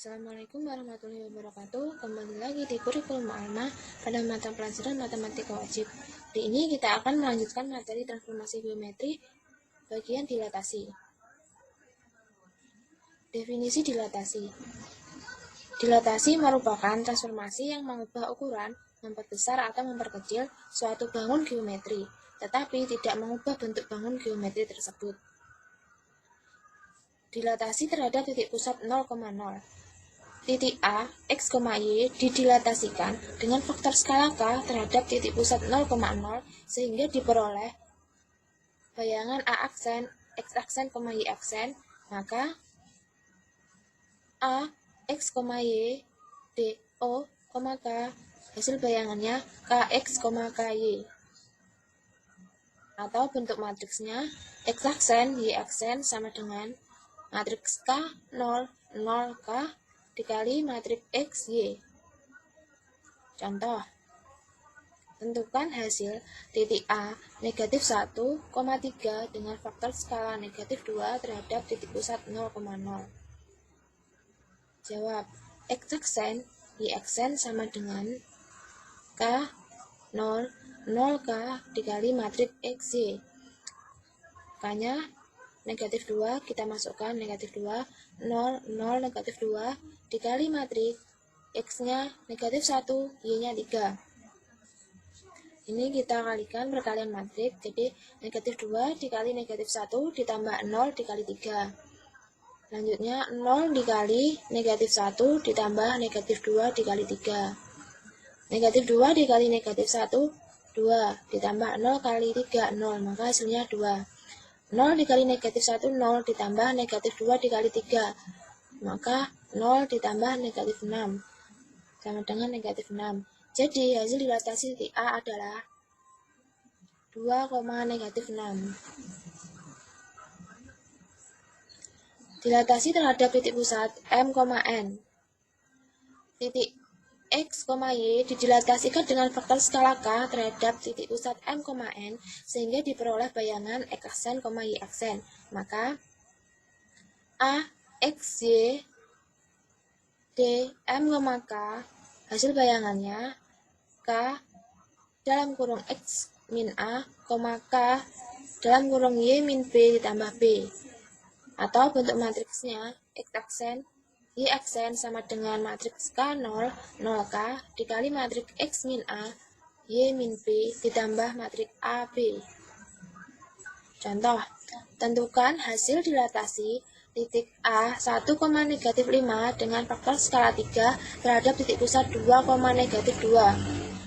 Assalamualaikum warahmatullahi wabarakatuh. Kembali lagi di kurikulum Alma pada mata pelajaran matematika wajib. Di ini kita akan melanjutkan materi transformasi geometri bagian dilatasi. Definisi dilatasi. Dilatasi merupakan transformasi yang mengubah ukuran, memperbesar atau memperkecil suatu bangun geometri, tetapi tidak mengubah bentuk bangun geometri tersebut. Dilatasi terhadap titik pusat 0,0. Titik A, X, Y didilatasikan dengan faktor skala K terhadap titik pusat 0,0 sehingga diperoleh bayangan A aksen, X aksen, Y aksen, maka A, X, Y, D, O, K, hasil bayangannya KX, KY. Atau bentuk matriksnya X aksen, Y aksen sama dengan matriks K, 0, 0, K dikali matriks X, Y. Contoh, tentukan hasil titik A negatif 1,3 dengan faktor skala negatif 2 terhadap titik pusat 0,0. Jawab, X aksen, Y aksen sama dengan K, 0, 0K dikali matriks X, Y. K-nya negatif 2, kita masukkan negatif 2, 0, 0, negatif 2 dikali matriks X-nya negatif 1, Y-nya 3. Ini kita kalikan perkalian matriks, jadi negatif 2 dikali negatif 1 ditambah 0 dikali 3. Selanjutnya 0 dikali negatif 1 ditambah negatif 2 dikali 3. Negatif 2 dikali negatif 1, 2 ditambah 0 kali 3, 0, maka hasilnya 2. 0 dikali negatif 1, 0 ditambah negatif 2 dikali 3, maka 0 ditambah negatif 6 sama dengan negatif 6. Jadi hasil dilatasi titik A adalah 2, negatif 6. Dilatasi terhadap titik pusat M, N. Titik X, Y didilatasikan dengan faktor skala K terhadap titik pusat M, N sehingga diperoleh bayangan X aksen, Y aksen. Maka A, X, Y, D, M, K hasil bayangannya K dalam kurung X min A, K dalam kurung Y min B ditambah B. Atau bentuk matriksnya X aksen, Y aksen sama dengan matriks K0, 0K dikali matriks X min A, Y min B ditambah matriks AB. Contoh, tentukan hasil dilatasi titik A 1, negatif 5 dengan faktor skala 3 terhadap titik pusat 2, negatif 2.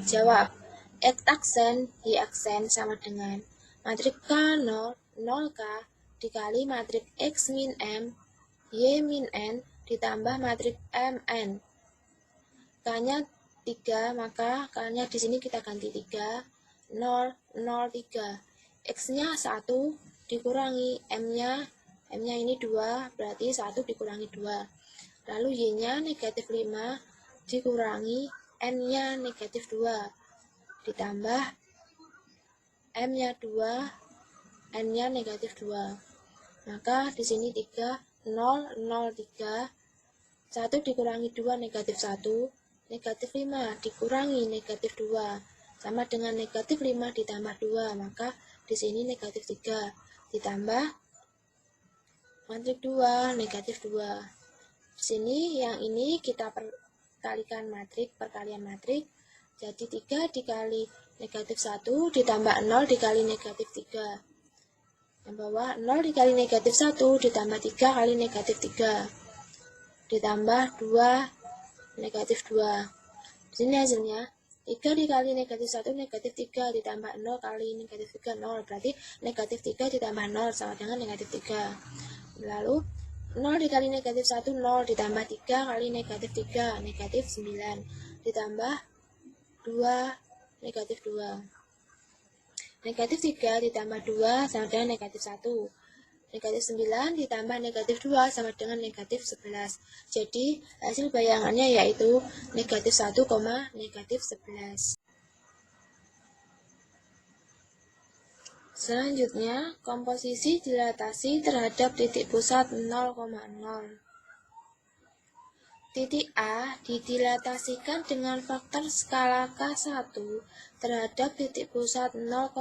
Jawab, X aksen, Y aksen sama dengan matriks K0, 0K dikali matriks X min M, Y min N ditambah matriks MN. K-nya 3, maka K-nya di sini kita ganti 3, 0, 0, 3. X-nya 1 dikurangi M-nya ini 2, berarti 1 dikurangi 2. Lalu Y-nya negatif 5 dikurangi N-nya negatif 2. Ditambah M-nya 2, N-nya negatif 2. Maka di sini 3, 0, 0, 3. 1 dikurangi 2 negatif 1. Negatif 5 dikurangi negatif 2. Sama dengan negatif 5 ditambah 2. Maka di sini negatif 3. Ditambah matriks 2, negatif 2. Di sini yang ini kita perkalikan matriks, perkalian matriks. Jadi 3 dikali negatif 1 ditambah 0 dikali negatif 3. Yang bawah 0 dikali negatif 1 ditambah 3 kali negatif 3. Ditambah 2 negatif 2. Di sini hasilnya 3 dikali negatif 1 negatif 3 ditambah 0 kali negatif 3, 0. Berarti negatif 3 ditambah 0 sama dengan negatif 3. Lalu 0 dikali negatif 1, 0 ditambah 3 kali negatif 3, negatif 9. Ditambah 2 negatif 2. Negatif 3 ditambah 2 sama dengan negatif 1. Negatif 9 ditambah negatif 2 sama dengan negatif 11. Jadi hasil bayangannya yaitu negatif 1, negatif 11. Selanjutnya, komposisi dilatasi terhadap titik pusat 0,0. Titik A didilatasikan dengan faktor skala K1 terhadap titik pusat 0,0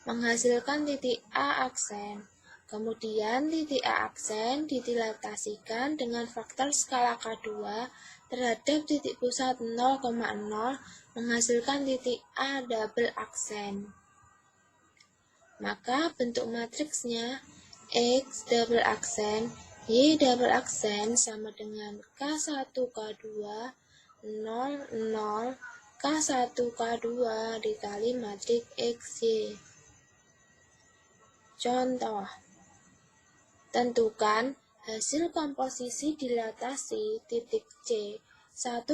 menghasilkan titik A aksen. Kemudian titik A aksen didilatasikan dengan faktor skala K2 terhadap titik pusat 0,0 menghasilkan titik A double aksen. Maka bentuk matriksnya X double aksen Y double aksen sama dengan K1 K2 0 0 K1 K2 dikali matriks XY. Contoh, tentukan hasil komposisi dilatasi titik C 1,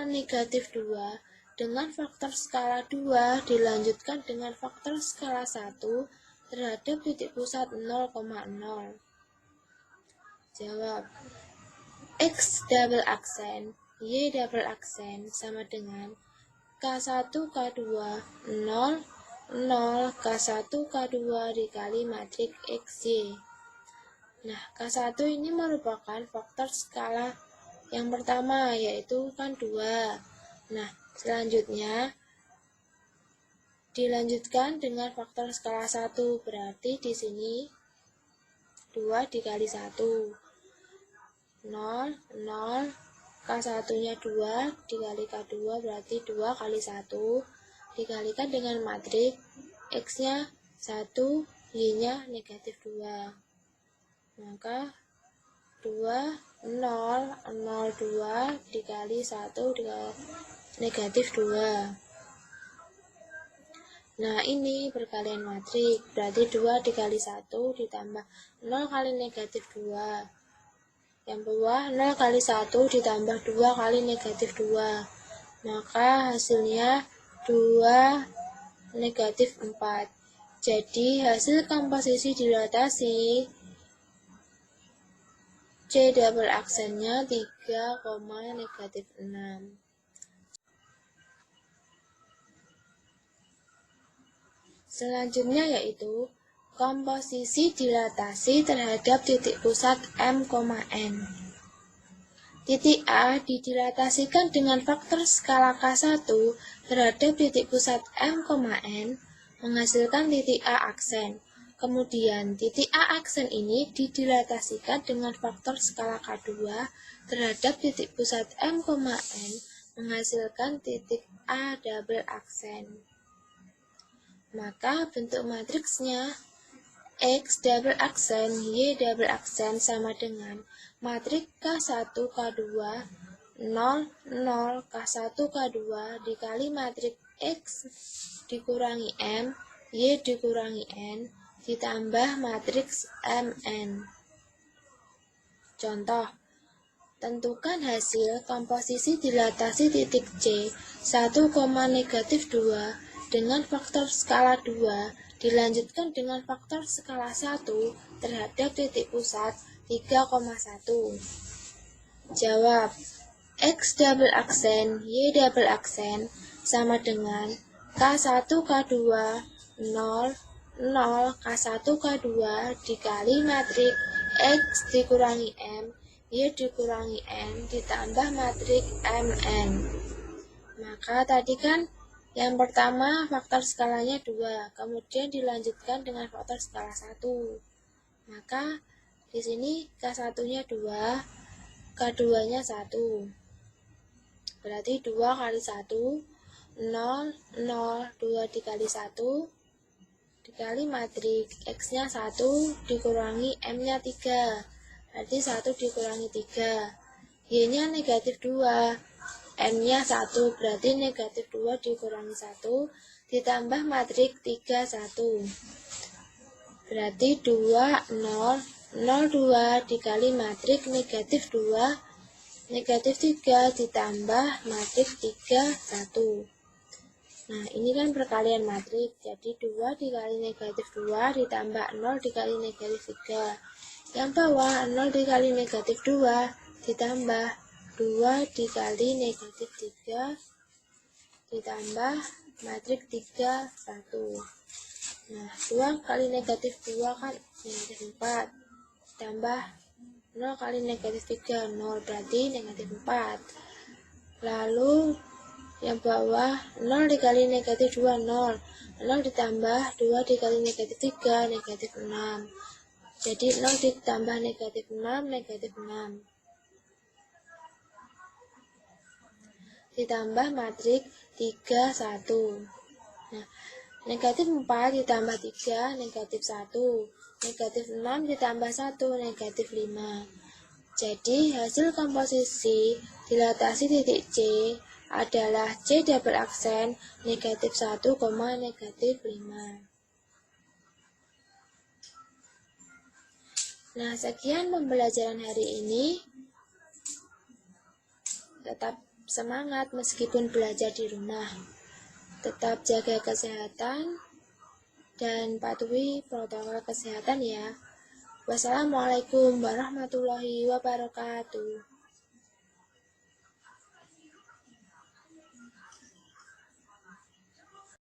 negatif 2 dengan faktor skala 2 dilanjutkan dengan faktor skala 1 terhadap titik pusat 0,0. Jawab, X double aksen Y double aksen sama dengan K1 K2 0 0 K1 K2 dikali matriks XY. Nah, K1 ini merupakan faktor skala yang pertama, yaitu kan 2. Nah, selanjutnya dilanjutkan dengan faktor skala 1, berarti di sini 2 dikali 1. 0, 0, K1-nya 2, dikali K2 berarti 2 kali 1, dikalikan dengan matriks X-nya 1, Y-nya negatif 2. Maka 2, 0, 0, 2 dikali 1 dikali negatif 2. Nah, ini perkalian matriks, berarti 2 dikali 1 ditambah 0 kali negatif 2. Yang bawah 0 kali 1 ditambah 2 kali negatif 2. Maka hasilnya 2 negatif 4. Jadi hasil komposisi dilatasi C double aksennya 3, negatif 6. Selanjutnya yaitu komposisi dilatasi terhadap titik pusat M, N. Titik A didilatasikan dengan faktor skala K1 terhadap titik pusat M, N, menghasilkan titik A aksen. Kemudian titik A aksen ini didilatasikan dengan faktor skala K2 terhadap titik pusat M, N, menghasilkan titik A double aksen. Maka bentuk matriksnya X double aksen Y double aksen sama dengan matriks K1 K2 0 0 K1 K2 dikali matriks X dikurangi M Y dikurangi N ditambah matriks Mn. Contoh, tentukan hasil komposisi dilatasi titik C 1, negatif 2 dengan faktor skala 2 dilanjutkan dengan faktor skala 1 terhadap titik pusat 3,1. Jawab, X double aksen Y double aksen sama dengan K1 K2 0 0 K1 K2 dikali matriks X dikurangi M Y dikurangi N ditambah matriks Mn. Maka tadi kan yang pertama faktor skalanya 2, kemudian dilanjutkan dengan faktor skala 1. Maka di sini K1-nya 2, K2-nya 1. Berarti 2 kali 1, 0, 0, 2 dikali 1, dikali matriks X-nya 1, dikurangi M-nya 3. Berarti 1 dikurangi 3. Y-nya negatif 2. M-nya 1, berarti negatif 2 dikurangi 1, ditambah matriks 3, 1. Berarti 2, 0, 0, 2 dikali matriks negatif 2, negatif 3 ditambah matriks 3, 1. Nah, ini kan perkalian matriks, jadi 2 dikali negatif 2 ditambah 0 dikali negatif 3. Yang bawah 0 dikali negatif 2 ditambah 2 dikali negatif 3 ditambah matriks 3, 1. Nah, 2 kali negatif 2 kan negatif 4 ditambah 0 kali negatif 3, 0, berarti negatif 4. Lalu yang bawah 0 dikali negatif 2, 0. 0 ditambah 2 dikali negatif 3, negatif 6. Jadi 0 ditambah negatif 6, negatif 6. Ditambah matrik 3, 1. Nah, negatif 4 ditambah 3, negatif 1. Negatif 6 ditambah 1, negatif 5. Jadi, hasil komposisi dilatasi titik C adalah C double aksen negatif 1, negatif 5. Nah, sekian pembelajaran hari ini. Tetap semangat meskipun belajar di rumah. Tetap jaga kesehatan dan patuhi protokol kesehatan ya. Wassalamualaikum warahmatullahi wabarakatuh.